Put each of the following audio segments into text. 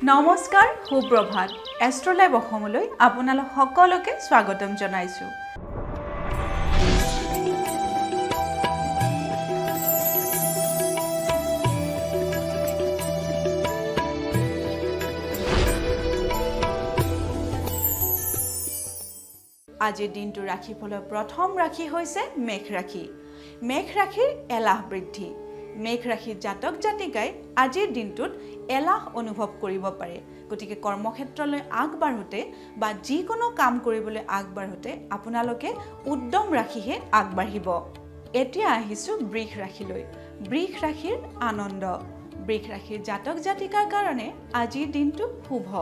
নমস্কাৰ সুপ্ৰভাত এষ্ট্ৰলাইভ অসমলৈ আপোনালোক সকলোকে স্বাগতম জনাইছো আজিৰ দিনটো ৰাশিফলৰ প্ৰথম ৰাশি হৈছে মেঘ ৰাশি মেঘ ৰাশিৰ এলাহ বৃদ্ধি মেঘ ৰাশিৰ জাতক জাতিকাই আজিৰ দিনটোত এলাহ অনুভৱ কৰিব পাৰে গতিকে কৰ্মক্ষেত্ৰলৈ আগবাঢ়োতে বা যিকোনো কাম কৰিবলৈ আগবাঢ়োতে আপোনালোকে উদ্যম ৰাখিহে আগবাঢ়িব এতিয়া আহিছো বৃষ ৰাশিলৈ বৃষ ৰাশিৰ আনন্দ বৃষ ৰাশিৰ জাতক জাতিকাৰ কাৰণে আজিৰ দিনটো শুভ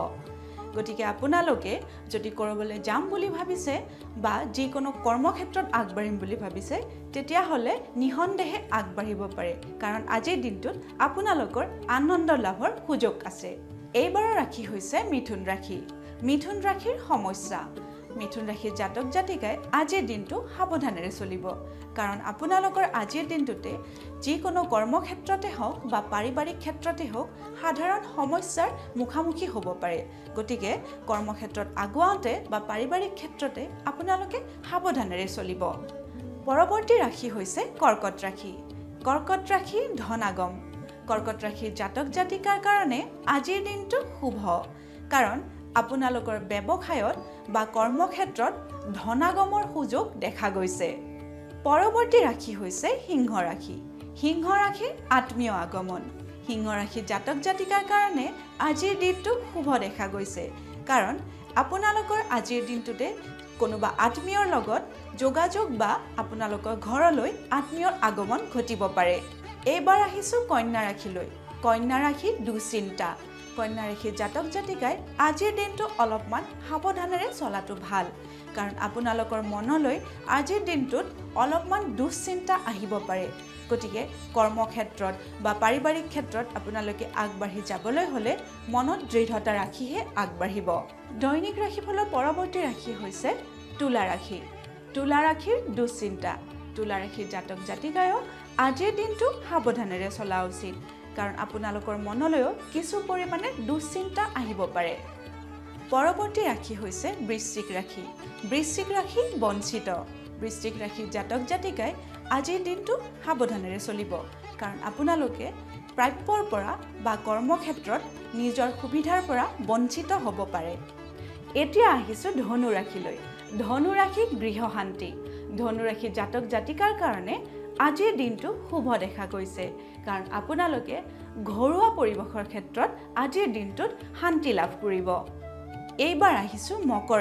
গতিকে আপোনালোকে যদি কৰবলৈ যাম বুলি ভাবিছে বা যিকোনো কৰ্মক্ষেত্ৰত আগবাঢ়িম বুলি ভাবিছে তেতিয়া হলে নিহন্দেহে আগবাঢ়িব পাৰে কাৰণ আজিৰ দিনটোত আপোনালোকৰ আনন্দ লাভৰ সুযোগ আছে এইবাৰৰ ৰাশি হৈছে মিথুন ৰাশিৰ সমস্যা মিথুন ৰাশিৰ জাতক জাতিকাই আজিৰ দিনটো সাৱধানেৰে চলিব কাৰণ আপোনালোকৰ আজিৰ দিনটোতে যিকোনো কৰ্মক্ষেত্ৰতে হওক বা পাৰিবাৰিক ক্ষেত্ৰতে হওক সাধাৰণ সমস্যাৰ মুখামুখি হ'ব পাৰে গতিকে কৰ্মক্ষেত্ৰত আগুৱাওঁতে বা পাৰিবাৰিক ক্ষেত্ৰতে আপোনালোকে সাৱধানেৰে চলিব পৰৱৰ্তী ৰাশি হৈছে কৰ্কট ৰাশি ধনাগম কৰ্কট ৰাশিৰ জাতক জাতিকাৰ কাৰণে আজিৰ দিনটো শুভ কাৰণ আপোনালোকৰ ব্যৱসায়ত বা কৰ্মক্ষেত্ৰত ধনাগমৰ সুযোগ দেখা গৈছে পৰৱৰ্তী ৰাশি হৈছে সিংহ ৰাশিৰ আত্মীয় আগমন সিংহ ৰাশিৰ জাতক জাতিকাৰ কাৰণে আজিৰ দিনটো শুভ দেখা গৈছে কাৰণ আপোনালোকৰ আজিৰ দিনটোতে কোনোবা আত্মীয়ৰ লগত যোগাযোগ বা আপোনালোকৰ ঘৰলৈ আত্মীয়ৰ আগমন ঘটিব পাৰে এইবাৰ আহিছো কন্যা ৰাশিৰ দুশ্চিন্তা কন্যা ৰাশিৰ জাতক জাতিকাই আজিৰ দিনটো অলপমান সাৱধানেৰে চলাটো ভাল কাৰণ আপোনালোকৰ মনলৈ আজিৰ দিনটোত অলপমান দুশ্চিন্তা আহিব পাৰে গতিকে কৰ্মক্ষেত্ৰত বা পাৰিবাৰিক ক্ষেত্ৰত আপোনালোকে আগবাঢ়ি যাবলৈ হলে মনত দৃঢ়তা ৰাখিহে আগবাঢ়িব দৈনিক ৰাশিফলৰ পৰৱৰ্তী ৰাশি হৈছে তুলা ৰাশিৰ দুশ্চিন্তা তুলা ৰাশিৰ জাতক জাতিকায়ো আজিৰ দিনটো সাৱধানেৰে চলা উচিত কাৰণ আপোনালোকৰ মনলৈও কিছু পৰিমাণে দুশ্চিন্তা আহিব পাৰে পৰৱৰ্তী ৰাশি হৈছে বৃশ্চিক ৰাশি বঞ্চিত বৃশ্চিক ৰাশিৰ জাতক জাতিকাই আজিৰ দিনটো সাৱধানেৰে চলিব কাৰণ আপোনালোকে প্ৰাপ্যৰ পৰা বা কৰ্মক্ষেত্ৰত নিজৰ সুবিধাৰ পৰা বঞ্চিত হ'ব পাৰে এতিয়া আহিছো ধনু ৰাশি গৃহশান্তি ধনু ৰাশিৰ জাতক জাতিকাৰ কাৰণে আজিৰ দিনটো শুভ দেখা গৈছে কাৰণ আপোনালোকে ঘৰুৱা পৰিৱেশৰ ক্ষেত্ৰত আজিৰ দিনটোত শান্তি লাভ কৰিব এইবাৰ আহিছো মকৰ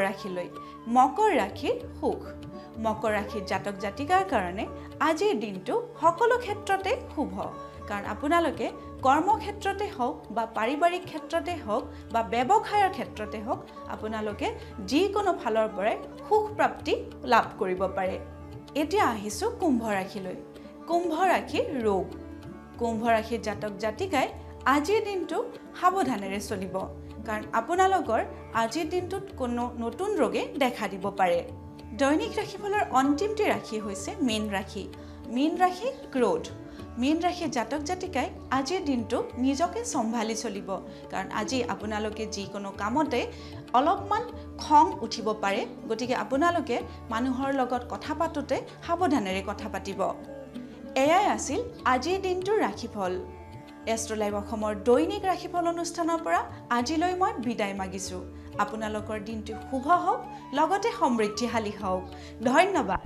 ৰাশিৰ সুখ মকৰ ৰাশিৰ জাতক জাতিকাৰ কাৰণে আজিৰ দিনটো সকলো ক্ষেত্ৰতে শুভ কাৰণ আপোনালোকে কৰ্মক্ষেত্ৰতে হওক বা পাৰিবাৰিক ক্ষেত্ৰতে হওক বা ব্যৱসায়ৰ ক্ষেত্ৰতে হওক আপোনালোকে যিকোনো ফালৰ পৰাই সুখ প্ৰাপ্তি লাভ কৰিব পাৰে এতিয়া আহিছো কুম্ভ ৰাশিৰ ৰোগ কুম্ভ ৰাশিৰ জাতক জাতিকাই আজিৰ দিনটো সাৱধানেৰে চলিব কাৰণ আপোনালোকৰ আজিৰ দিনটোত কোনো নতুন ৰোগে দেখা দিব পাৰে দৈনিক ৰাশিফলৰ অন্তিমটি ৰাশি হৈছে মীন ৰাশি ক্ৰোধ মীন ৰাশিৰ জাতক জাতিকাই আজিৰ দিনটো নিজকে চম্ভালি চলিব কাৰণ আজি আপোনালোকে যিকোনো কামতে অলপমান খং উঠিব পাৰে গতিকে আপোনালোকে মানুহৰ লগত কথা পাতোতে সাৱধানেৰে কথা পাতিব এয়াই আছিল আজিৰ দিনটোৰ ৰাশিফল এষ্ট্ৰলাইভ অসমৰ দৈনিক ৰাশিফল অনুষ্ঠানৰ পৰা আজিলৈ মই বিদায় মাগিছো আপোনালোকৰ দিনটো শুভ হওক লগতে সমৃদ্ধিশালী হওক ধন্যবাদ